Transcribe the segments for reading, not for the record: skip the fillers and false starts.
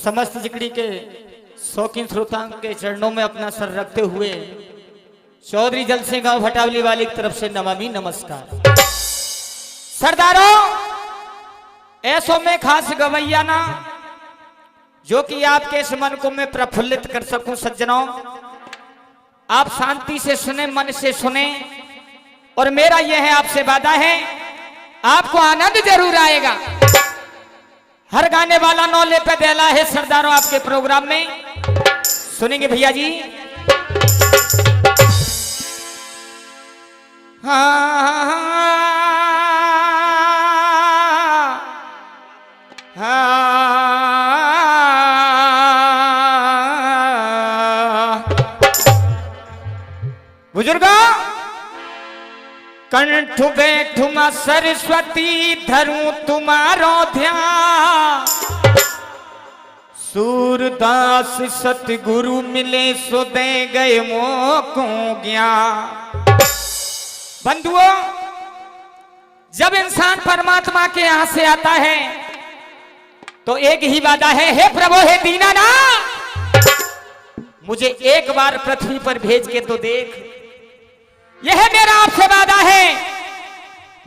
समस्त जिकड़ी के शौकीन श्रोताओं के चरणों में अपना सर रखते हुए चौधरी जलसे गांव भटावली वाली की तरफ से नमामि नमस्कार। सरदारों, ऐसो में खास गवैया ना जो कि आपके इस मन को मैं प्रफुल्लित कर सकूं। सज्जनों, आप शांति से सुने, मन से सुने, और मेरा यह है आपसे वादा है, आपको आनंद जरूर आएगा। हर गाने वाला नौले पे देला है सरदारों आपके प्रोग्राम में। सुनेंगे भैया जी। बुजुर्गों, कंठ बैठू मां सरस्वती धरूं तुम्हारो ध्यान, सूरदास सतगुरु मिले सो दे गए मोको ज्ञान। बंधुओं, जब इंसान परमात्मा के यहां से आता है तो एक ही वादा है, हे प्रभु, हे दीनानाथ, मुझे एक बार पृथ्वी पर भेज के तो देख। यह मेरा आपसे वादा है,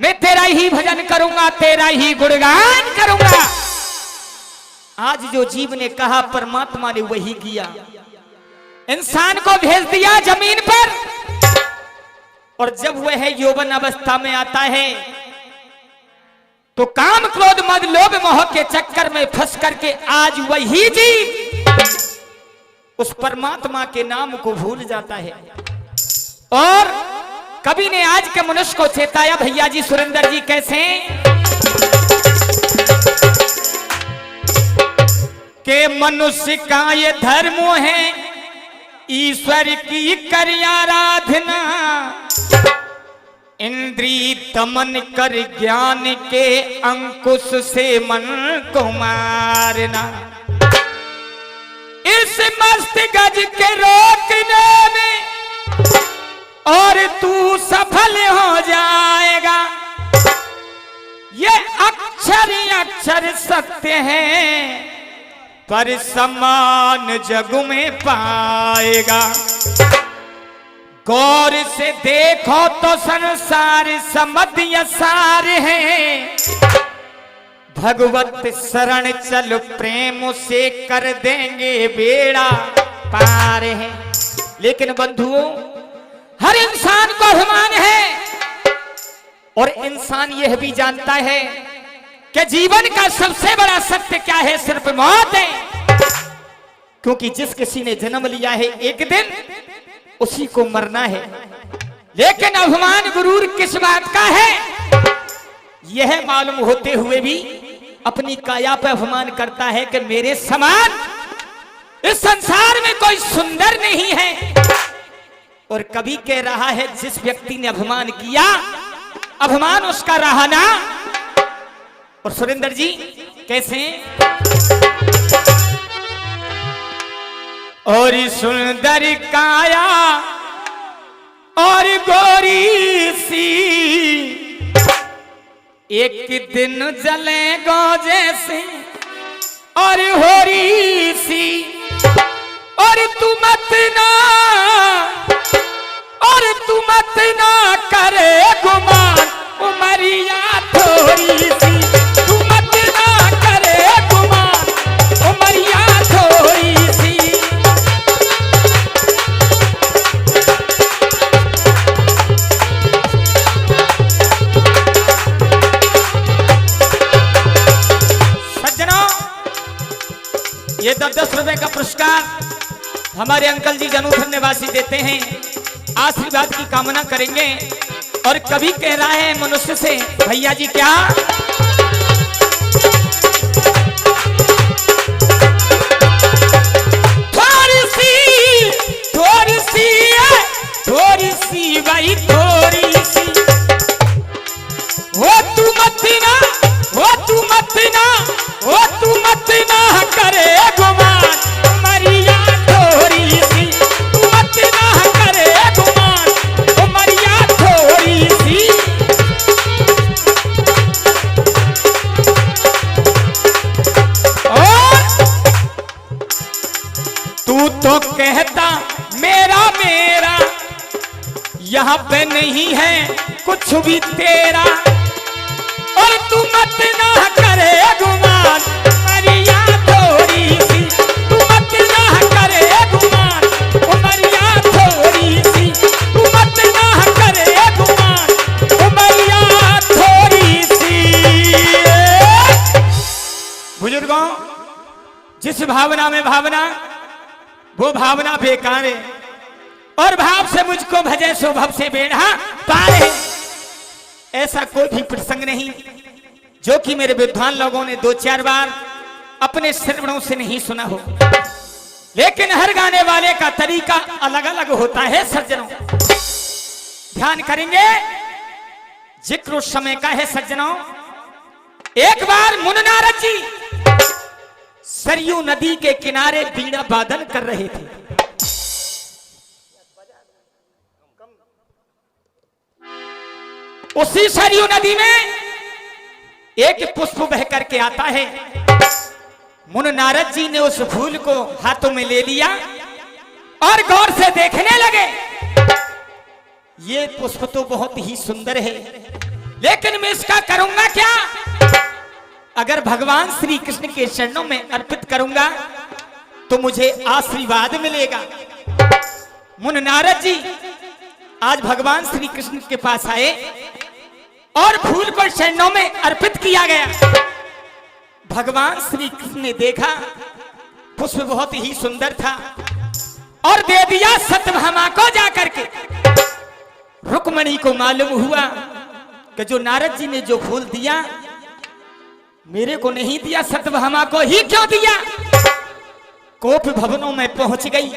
मैं तेरा ही भजन करूंगा, तेरा ही गुणगान करूंगा। आज जो जीव ने कहा परमात्मा ने वही किया। इंसान को भेज दिया जमीन पर, और जब वह यौवन अवस्था में आता है तो काम क्रोध मद लोभ मोह के चक्कर में फंस करके आज वही जीव उस परमात्मा के नाम को भूल जाता है। और कवि ने आज के मनुष्य को चेताया भैया जी, सुरेंद्र जी, कैसे के मनुष्य का ये धर्म है ईश्वर की कर आराधना, इंद्रिय दमन कर ज्ञान के अंकुश से मन को मारना, इस मस्त गज के रोकने में और तू सफल हो जाएगा। ये अक्षर ही अक्षर सत्य है, पर समान जग में पाएगा। गौर से देखो तो संसार समध्य सार है, भगवत शरण चल प्रेम से कर देंगे बेड़ा पार है। लेकिन बंधुओं, हर इंसान को अभिमान है, और इंसान यह भी जानता है कि जीवन का सबसे बड़ा सत्य क्या है, सिर्फ मौत है। क्योंकि जिस किसी ने जन्म लिया है एक दिन उसी को मरना है। लेकिन अभिमान गुरूर किस बात का है, यह मालूम होते हुए भी अपनी काया पर अभिमान करता है कि मेरे समान इस संसार में कोई सुंदर नहीं है। और कभी कह रहा है, जिस व्यक्ति ने अभिमान किया, अभिमान उसका रहा ना। और सुरेंद्र जी कैसे, और सुंदर काया और गोरी सी, एक दिन जलेगो जैसे और होरी सी, और तू मत ना करे गुमान, उमरिया थोड़ी सी, तू मत ना करे गुमान, उमरिया थोड़ी सी। सज्जनों, ये 10-10 रुपए का पुरस्कार हमारे अंकल जी जनुथर निवासी देते हैं। आशीर्वाद की कामना करेंगे। और कभी कह रहा है मनुष्य से, भैया जी क्या, थोड़ी सी भाई थोड़ी सी, वो तू मत ना करे गुमान, उमरिया थोड़ी सी, तू मत ना करे गुमान, उमरिया थोड़ी सी। तू तो कहता मेरा मेरा, यहाँ पे नहीं है कुछ भी तेरा, और तू मत ना करे गुमान उमरिया थोड़ी सी, तू मत ना करे गुमान उमरिया थोड़ी सी, तू मत ना करे गुमान उमरिया थोड़ी सी। बुजुर्गों, जिस भावना में भावना, वो भावना बेकार है, और भाव से मुझको भजे सो भव से बेड़ा पार है। ऐसा कोई भी प्रसंग नहीं जो कि मेरे विद्वान लोगों ने 2-4 बार अपने श्रवणों से नहीं सुना हो, लेकिन हर गाने वाले का तरीका अलग अलग होता है। सज्जनों, ध्यान करेंगे, जिक्र उस समय का है। सज्जनों, एक बार मुनि नारद जी सरयू नदी के किनारे बीड़ा वादन कर रहे थे। उसी सरयू नदी में एक पुष्प बह करके आता है। मुनि नारद जी ने उस फूल को हाथों में ले लिया और गौर से देखने लगे। ये पुष्प तो बहुत ही सुंदर है, लेकिन मैं इसका करूंगा क्या? अगर भगवान श्री कृष्ण के चरणों में अर्पित करूंगा तो मुझे आशीर्वाद मिलेगा। मुनि नारद जी आज भगवान श्री कृष्ण के पास आए और फूल को चरणों में अर्पित किया गया। भगवान श्री कृष्ण ने देखा पुष्प बहुत ही सुंदर था और दे दिया सत्यभामा को जाकर के। रुक्मणी को मालूम हुआ कि जो नारद जी ने जो फूल दिया मेरे को नहीं दिया, सत्यभामा को ही क्यों दिया? कोप भवनों में पहुंच गई।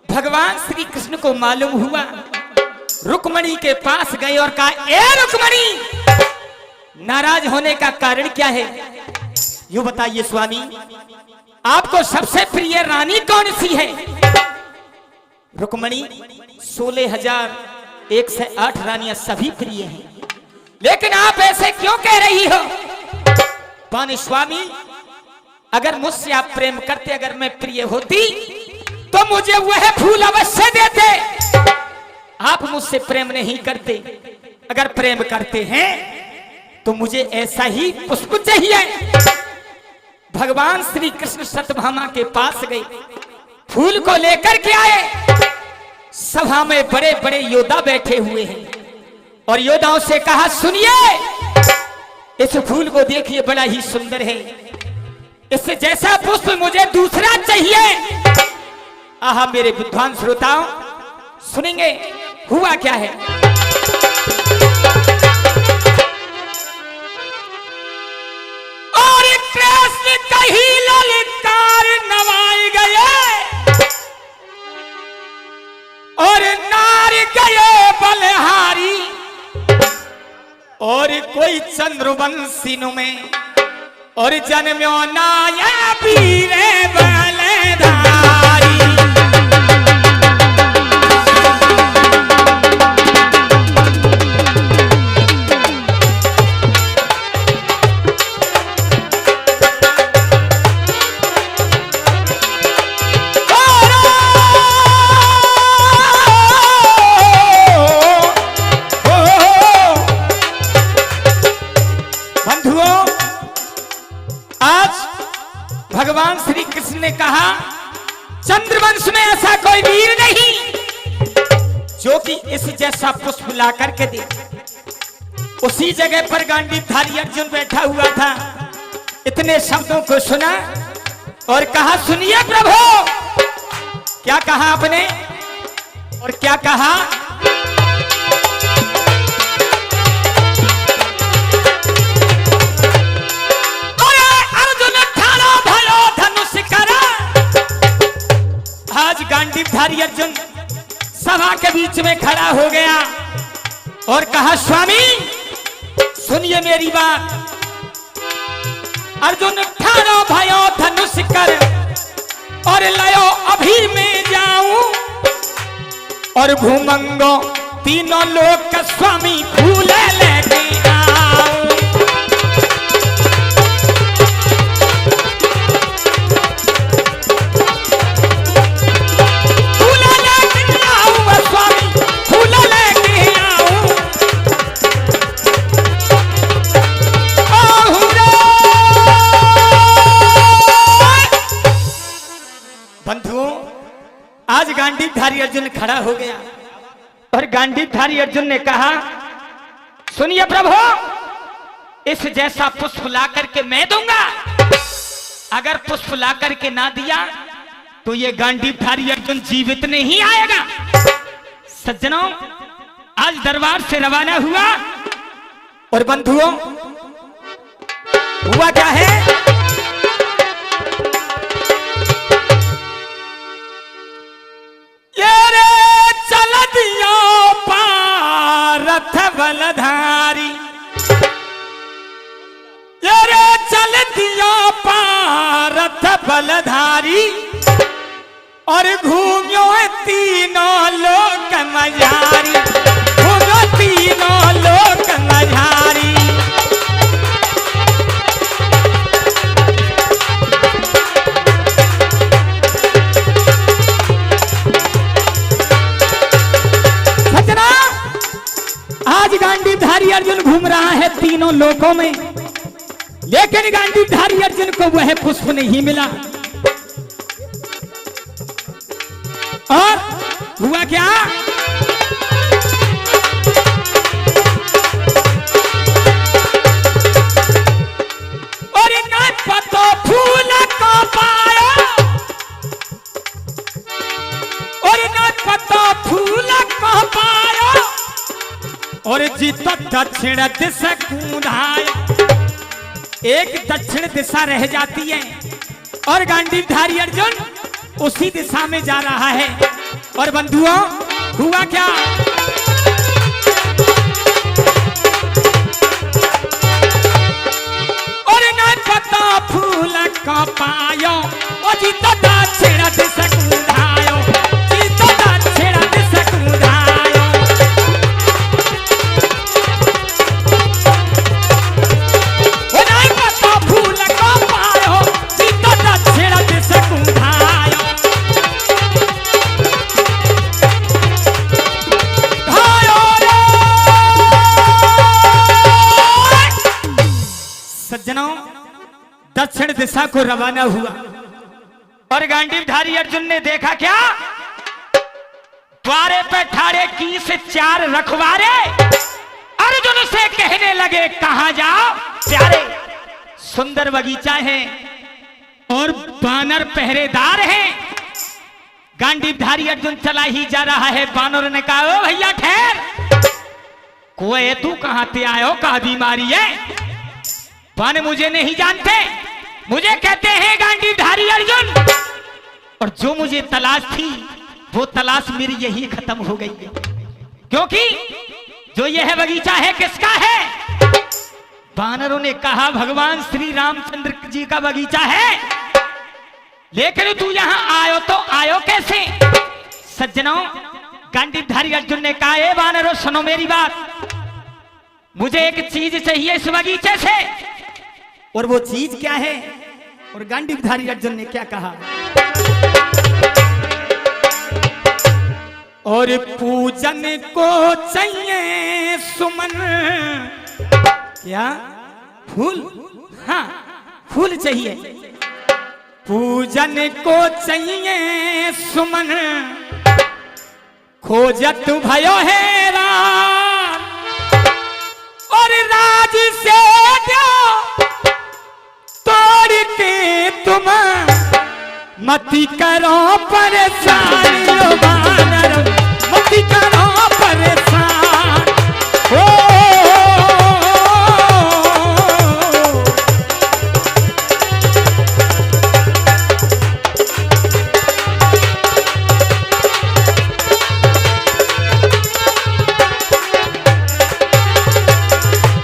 भगवान श्री कृष्ण को मालूम हुआ, रुक्मणी के पास गए और कहा, ए रुक्मणी, नाराज होने का कारण क्या है? यूं बताइए स्वामी, आपको सबसे प्रिय रानी कौन सी है? रुक्मणी, 16,108 रानियां सभी प्रिय हैं, लेकिन आप ऐसे क्यों कह रही हो? पानी स्वामी, अगर मुझसे आप प्रेम करते, अगर मैं प्रिय होती तो मुझे वह फूल अवश्य देते। आप मुझसे प्रेम नहीं करते, अगर प्रेम करते हैं तो मुझे ऐसा ही पुष्प चाहिए। भगवान श्री कृष्ण सत्यभामा के पास गए, फूल को लेकर के आए। सभा में बड़े बड़े योद्धा बैठे हुए हैं और योद्धाओं से कहा, सुनिए, इस फूल को देखिए, बड़ा ही सुंदर है, इससे जैसा पुष्प मुझे दूसरा चाहिए। आहा मेरे विद्वान श्रोताओं, सुनेंगे हुआ क्या है। और कृष्ण कही ललकार नवाए गए और नार गए बलहारी, और कोई चंद्रवंशी में और जन्म्यो नाया वीर बलधारी। भगवान श्री कृष्ण ने कहा, चंद्रवंश में ऐसा कोई वीर नहीं जो कि इस जैसा पुष्प ला करके दे। उसी जगह पर गांडीवधारी अर्जुन बैठा हुआ था। इतने शब्दों को सुना और कहा, सुनिए प्रभु, क्या कहा आपने और क्या कहा? आज गांडीवधारी अर्जुन सभा के बीच में खड़ा हो गया और कहा, स्वामी सुनिए मेरी बात। अर्जुन ठाड़ो भयो धनुष कर और लयो अभी मैं जाऊं, और भूमंगो तीनों लोक का स्वामी फूल लेके आऊं। गांडीवधारी अर्जुन खड़ा हो गया और गांडीवधारी अर्जुन ने कहा, सुनिए प्रभु, इस जैसा पुष्प ला करके मैं दूंगा, अगर पुष्प ला करके ना दिया तो ये गांडीवधारी अर्जुन जीवित नहीं आएगा। सज्जनों, आज दरबार से रवाना हुआ और बंधुओं हुआ क्या है, ये रे चल दिया पारथ बलधारी, ये रे चल दिया पारथ बलधारी, और घूमियो तीनों लोक मझारी, घूमियो तीनों लोक मझारी। सजना, आज गांडीवधारी अर्जुन घूम रहा है तीनों लोकों में, लेकिन गांडीवधारी अर्जुन को वह पुष्प नहीं मिला। और हुआ क्या, और न पतो फूल को पायो, और न पतो फूल को पायो, और जीत दक्षिण दिशा कूदायो। एक दक्षिण दिशा रह जाती है और गांडीवधारी अर्जुन उसी दिशा में जा रहा है। और बंधुओं हुआ क्या, और न पता फूल का पायो, और जीत दक्षिण दिशा कूदायो, जीत दक्षिण दिशा कूदायो। और न पता फूल का पायो, जीत दक्षिण दिशा कूदायो। सज्जनों, दक्षिण दिशा को रवाना हुआ और गांडीवधारी अर्जुन ने देखा क्या, द्वारे पे ठाड़े की से 4 रखवारे अर्जुन से कहने लगे, कहां जाओ प्यारे, सुंदर बगीचा है और बानर पहरेदार हैं। गांडीवधारी अर्जुन चला ही जा रहा है, बानर ने कहा, ओ भैया ठहर, कोई तू कहां से आयो, कहा बीमारी है, पाने मुझे नहीं जानते, मुझे कहते हैं गांडीवधारी अर्जुन, और जो मुझे तलाश थी वो तलाश मेरी यही खत्म हो गई है, क्योंकि जो यह बगीचा है किसका है। बानरों ने कहा, भगवान श्री रामचंद्र जी का बगीचा है, लेकिन तू यहां आयो तो आयो कैसे। सज्जनों, गांडीवधारी अर्जुन ने कहा, ए बानरों सुनो मेरी बात, मुझे एक चीज चाहिए इस बगीचे से, और वो चीज क्या है। और गांडीवधारी अर्जुन ने क्या कहा, और पूजन को चाहिए सुमन, क्या फूल, हाँ फूल चाहिए, पूजन को चाहिए सुमन, खोजत भयो है राम, और राज से दो तोड़ के तुम मती करो परेशान, बानर मती करो परेशान। ओ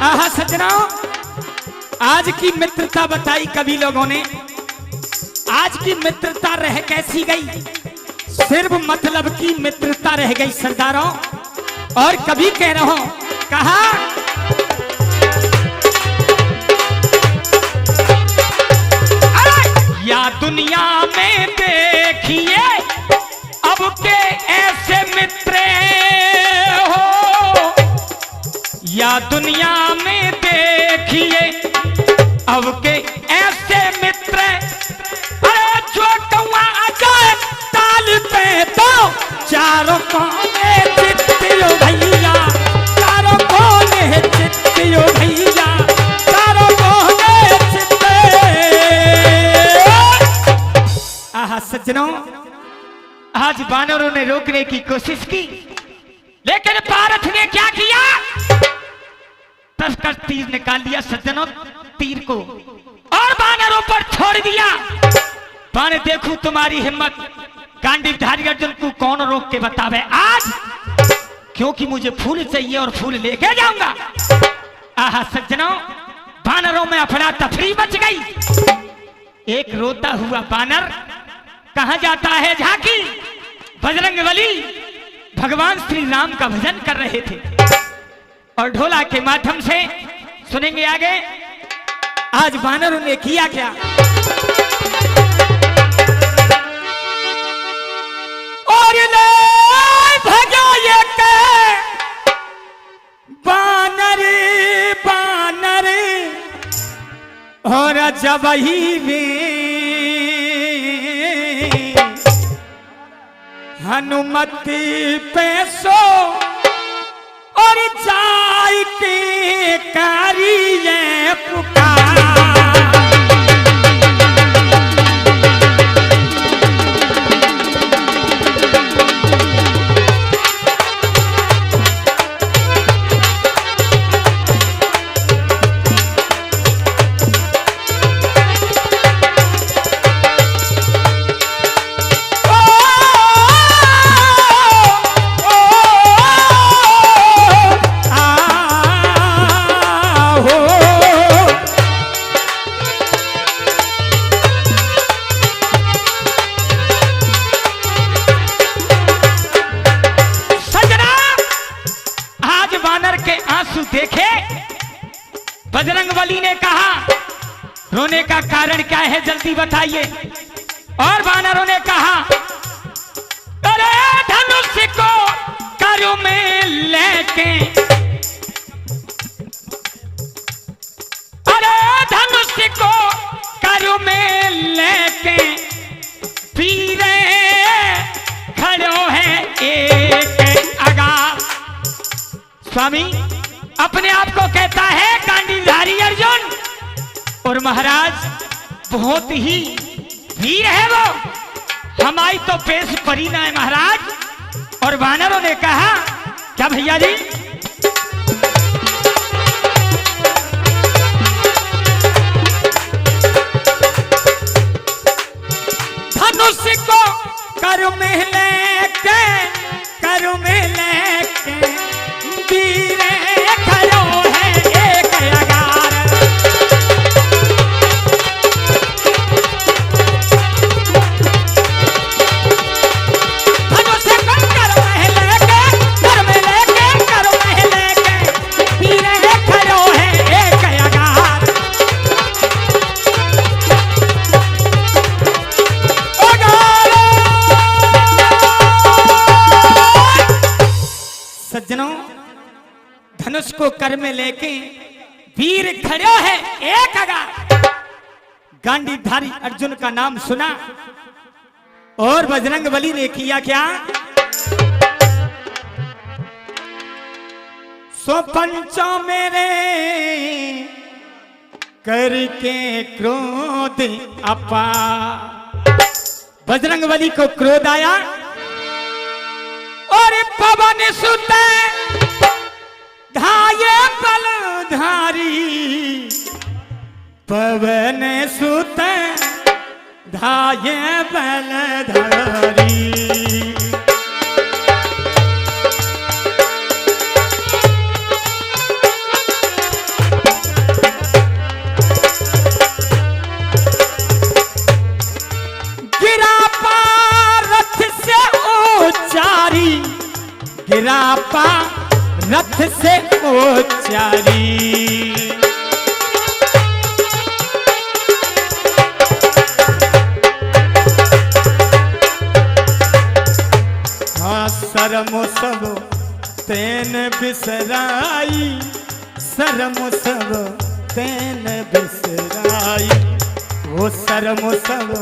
आहा सज्जनों, आज की मित्रता बताई कवि लोगों ने, आज की मित्रता रह कैसी गई, सिर्फ मतलब की मित्रता रह गई सरदारों। और कभी कह रहा हूं, कहा या दुनिया में देखिए अब के ऐसे मित्र हो, या दुनिया में देखिए अब के ऐसे मित्र, अरे जो कौआ आ जाए ताल पे तो आहा सज्जनों, आज वानरों ने रोकने की कोशिश की, लेकिन पारथ ने क्या किया? तस्कर तीर निकाल लिया सज्जनों, तीर को और वानरों पर छोड़ दिया। वानर देखूं तुम्हारी हिम्मत, गांडीवधारी अर्जुन को कौन रोक के बतावे आज, क्योंकि मुझे फूल चाहिए और फूल लेके जाऊंगा। आहा सज्जनों, वानरों में अफरा तफरी मच गई। एक रोता हुआ वानर कहां जाता है झांकी? बजरंगबली भगवान श्री राम का भजन कर रहे थे और ढोला के माध्यम से सुनेंगे आगे आज वानरों ने किया क्या। और ले भगा ये के बानर बानर और जब ही वे हनुमति पैसो और जाय के कारिये पुकार। बजरंगबली ने कहा रोने का कारण क्या है जल्दी बताइए। और वानरों ने कहा अरे धनुष को करो में लेके, अरे धनुष को करो में लेके पीरे खड़ो है एक अगार। स्वामी अपने आप को कहता है गांडीवधारी अर्जुन, और महाराज बहुत ही वीर है वो, हमारी तो पेश परी ना है महाराज। और वानरों ने कहा क्या भैया जी? धनुष को करो में लेके, करो में लेके वीरे खड़ो है एक अगार। धनुष को करो में लेके, कर में लेके, करो में लेके वीरे खड़ो है एक अगार। सज्जनों, धनुष को कर में लेके वीर खड़े है एक अगार। गांडीवधारी अर्जुन का नाम सुना और बजरंगबली ने किया क्या? सो पंचों मेरे करके क्रोध अपा। बजरंगबली को क्रोध आया और पवन सुते धाये बलधारी, पवन सुत धाये बलधारी। गिरा पारथ से उचारी, गिरा रथ से उचारी। हाँ शर्म सब तेन बिसराई, शर्म सब तेन बिसराई। वो शर्म सब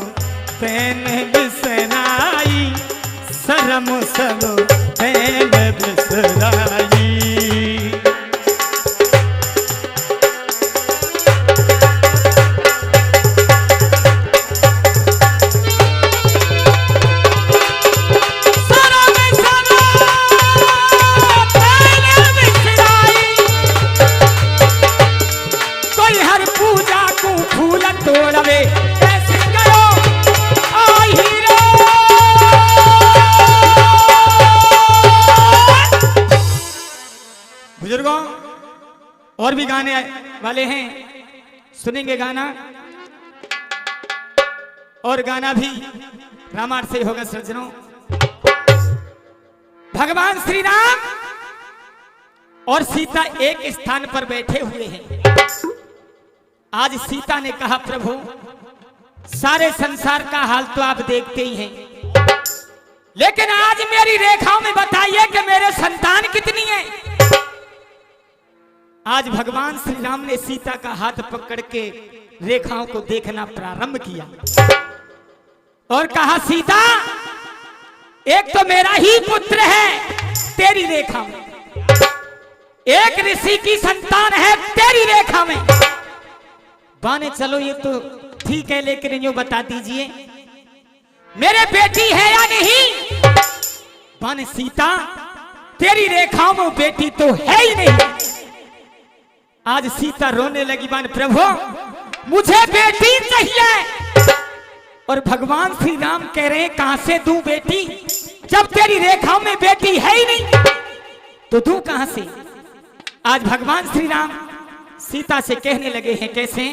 तेन बिसराई, शर्म सब तेन बिसराई। और भी गाने वाले हैं, सुनेंगे गाना, और गाना भी रामायण से होगा सज्जनों। भगवान श्री राम और सीता एक स्थान पर बैठे हुए हैं। आज सीता ने कहा, प्रभु सारे संसार का हाल तो आप देखते ही हैं, लेकिन आज मेरी रेखाओं में बताइए कि मेरे संतान कितनी है। आज भगवान श्री राम ने सीता का हाथ पकड़ के रेखाओं को देखना प्रारंभ किया और कहा, सीता एक तो मेरा ही पुत्र है तेरी रेखा में, एक ऋषि की संतान है तेरी रेखा में। बाने चलो ये तो ठीक है, लेकिन यूं बता दीजिए मेरे बेटी है या नहीं। बाने सीता तेरी रेखाओं में बेटी तो है ही नहीं। आज सीता रोने लगी, बाने प्रभु मुझे बेटी चाहिए। और भगवान श्री राम कह रहे हैं, कहां से दूं बेटी, जब तेरी रेखाओं में बेटी है ही नहीं तो दूं कहां से। आज भगवान श्री राम सीता से कहने लगे हैं, कैसे,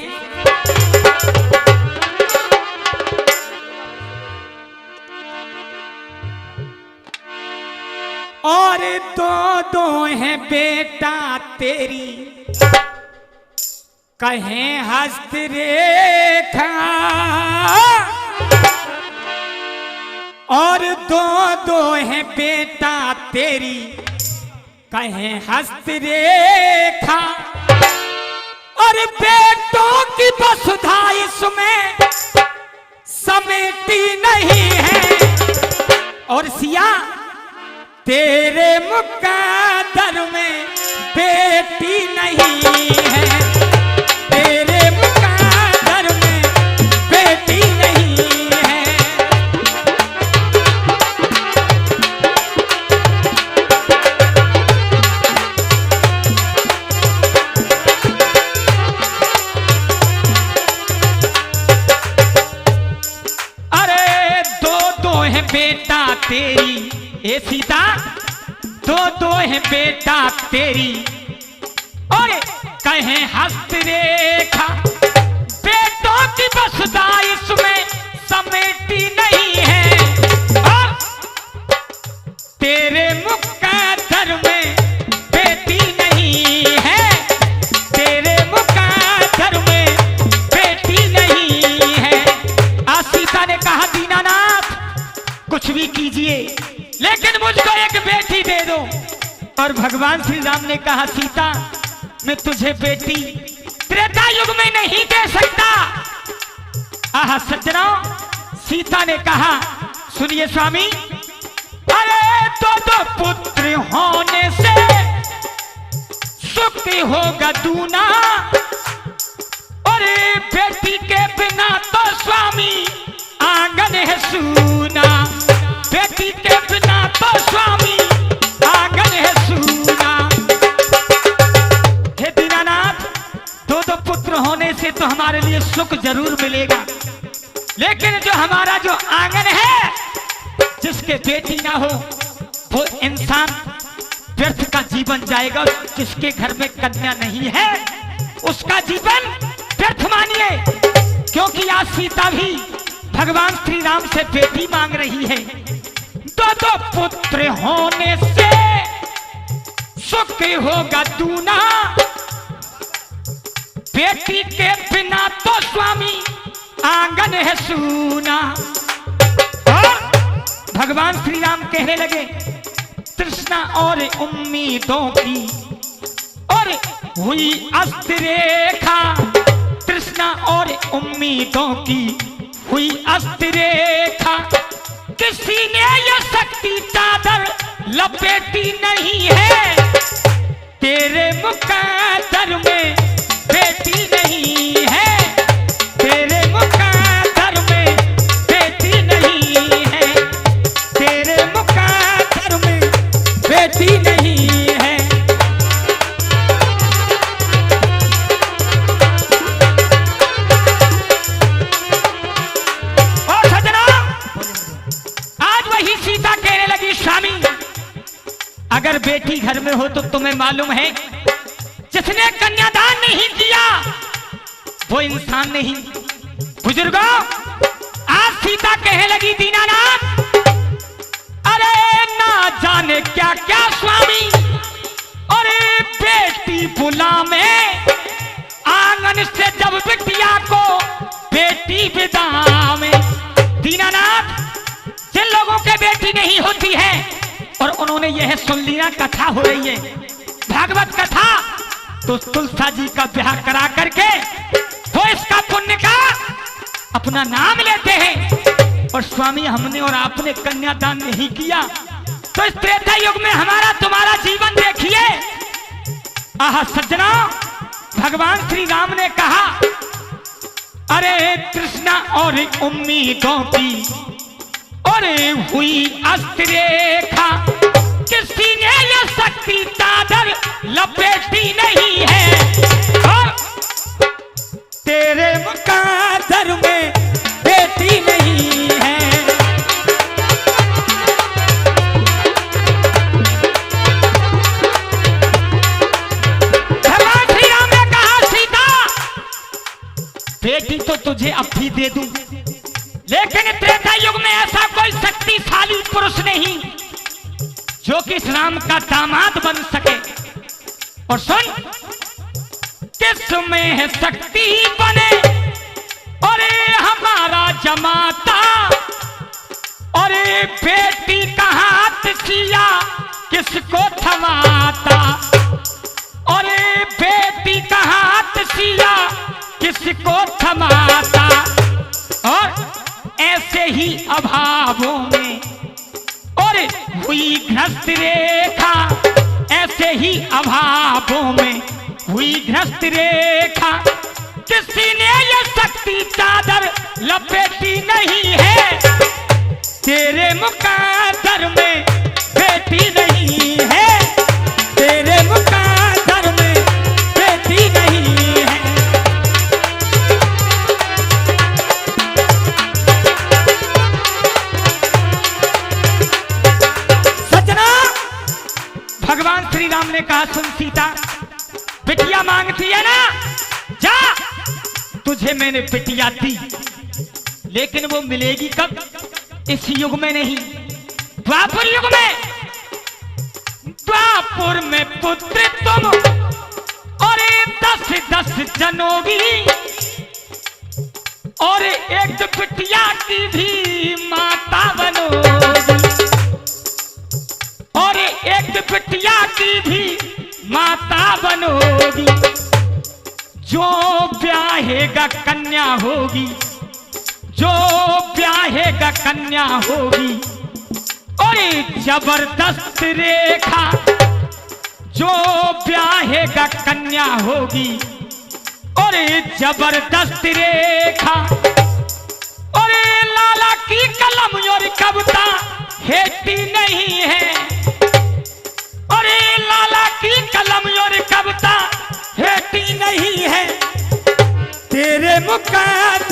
और दो हैं बेटा तेरी कहें हस्तरेखा, और दो हैं बेटा तेरी कहें हस्तरेखा, और बेटों की वसुधा इसमें समेटी नहीं है। और सिया तेरे मुकद्दर में बेटी नहीं है, तेरे मुकद्दर में बेटी नहीं है। अरे दो है बेटा तेरी, ए सीता दो है बेटा तेरी, और कहें हस्तरेखा, बेटों की वसुधा इसमें समेटी नहीं है। और तेरे मुकद्दर में बेटी नहीं है, तेरे मुकद्दर में बेटी नहीं है। आज सीता ने कहा, दीनानाथ कुछ भी कीजिए लेकिन मुझको एक बेटी दे दो। और भगवान श्री राम ने कहा, सीता मैं तुझे बेटी त्रेता युग में नहीं दे सकता। आहा सज्जनों, सीता ने कहा, सुनिए स्वामी, अरे दो पुत्र होने से सुख होगा दूना, और बेटी के बिना तो स्वामी आंगन है सूना, बेटी के बिना तो स्वामी आंगन है सूना। हे दीनानाथ, दो पुत्र होने से तो हमारे लिए सुख जरूर मिलेगा, लेकिन जो हमारा जो आंगन है, जिसके बेटी ना हो वो इंसान व्यर्थ का जीवन जाएगा। जिसके घर में कन्या नहीं है उसका जीवन व्यर्थ मानिए, क्योंकि आज सीता भी भगवान श्री राम से बेटी मांग रही है। दो पुत्र होने से सुख होगा दूना, बेटी के बिना तो स्वामी आंगन है सूना। और भगवान श्री राम कहने लगे, तृष्णा और उम्मीदों की और हुई अस्तरेखा, तृष्णा और उम्मीदों की हुई अस्तरेखा, किसी ने यह शक्ति चादर लपेटी नहीं है, तेरे मुकद्दर में बेटी नहीं है, तेरे मुकद्दर में बेटी नहीं है, तेरे मुकद्दर में बेटी नहीं है। और सजना, आज वही सीता कहने लगी, स्वामी अगर बेटी घर में हो तो तुम्हें मालूम है जिस जिसने कन्यादान नहीं किया वो इंसान नहीं। बुजुर्गों, आज सीता कहने लगी दीनानाथ, अरे ना जाने क्या क्या स्वामी, अरे बेटी बुलावे आंगन से जब बिटिया को बेटी विदा में। दीनानाथ, जिन लोगों के बेटी नहीं होती है और उन्होंने यह सुन लिया कथा हो रही है भागवत कथा, तो तुलसा जी का ब्याह करा करके वो इसका पुण्य का अपना नाम लेते हैं। और स्वामी, हमने और आपने कन्यादान नहीं किया तो इस त्रेता युग में हमारा तुम्हारा जीवन देखिए। आह सज्जना, भगवान श्री राम ने कहा, अरे कृष्णा और उम्मीदों की और हुई अस्त्ररेखा, किसी ने ये शक्ति चादर लपेटी नहीं है। और तेरे मुकादर में बेटी नहीं है। भगवान श्री राम ने कहा, सीता बेटी तो तुझे अब भी दे दूं, लेकिन त्रेता युग में ऐसा कोई शक्तिशाली पुरुष नहीं जो कि इस राम का दामाद बन सके। और सुन, किसमें है शक्ति बने और हमारा जमाता, और बेटी का हाथ सिया किसको थमाता, और बेटी का हाथ सिया किसको थमाता। और ऐसे ही अभावों में और हुई ग्रस्त रेखा, ऐसे ही अभावों में हुई ग्रस्त रेखा, किसी ने ये शक्ति चादर लपेटी नहीं है। तेरे मुकादर में बेटी नहीं है, तेरे मुकादर में बेटी नहीं है। भगवान श्री राम ने कहा, सुन सीता, बिटिया मांगती है ना, जा, तुझे मैंने बिटिया दी, लेकिन वो मिलेगी कब? इस युग में नहीं, द्वापर युग में। द्वापर में पुत्र तुम और 10-10 जनोगी, और एक बिटिया की भी माता बनोगी, और एक बिटिया की भी माता बनोगी। जो ब्याहेगा कन्या होगी, जो ब्याहेगा कन्या होगी, और जबरदस्त रेखा, जो ब्याहेगा कन्या होगी, और जबरदस्त रेखा, और लाला की कलम और कविता हेती नहीं है, अरे लाला की कलम और कविता हेती नहीं है। तेरे मुकाद